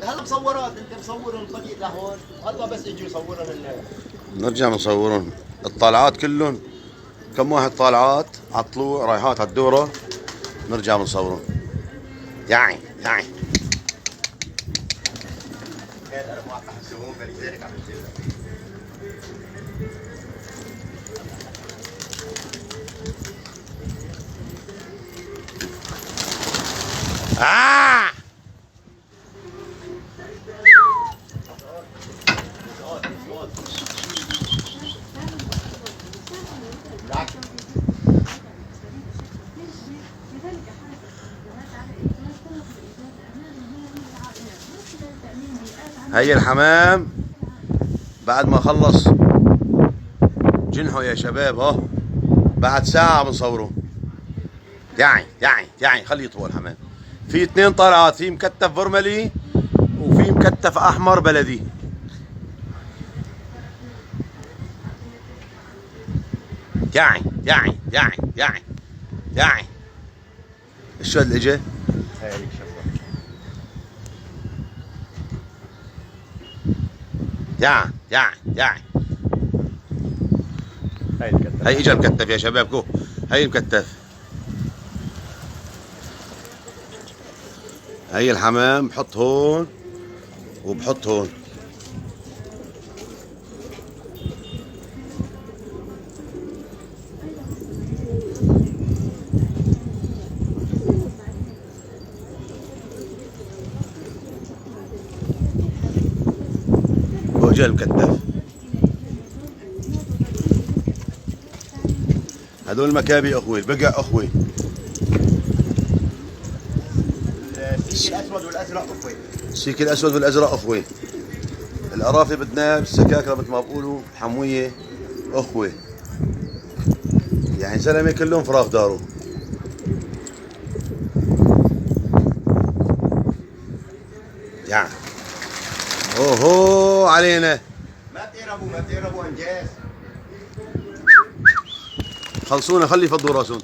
هلا مصورات انت مصورهم الطريق لهون، هلا بس اجوا يصورون نرجع نصورهم الطالعات كلهم. كم واحد طالعات على الطلوع رايحات على الدورة، نرجع بنصورهم. ياي ياي. آه. هي الحمام بعد ما خلص جنحه يا شباب اهو، بعد ساعة بنصوره. ياي ياي ياي خليه يطول الحمام. في اثنين طلعات، في مكتف برملي وفي مكتف احمر بلدي. ياي ياي ياي ياي ياي. الشو اللي اجى؟ يا يا يا. هاي الكتف، هي اجى المكتف يا شباب، كو هي المكتف. هي الحمام بحط هون وبحط هون. وجا المكتف. هذول المكابي اخوي، البقع اخوي. السيك الاسود والازرق اخوي. السيك الاسود والازرق اخوي. القرافه بدنا بالسكاكره مثل ما بقولوا حمويه اخوي. يعني زلمه كلهم فراغ داره. يعني اوهو علينا. ما بتقربوا انجاز. خلصونا، خلي يفضوا راسهم.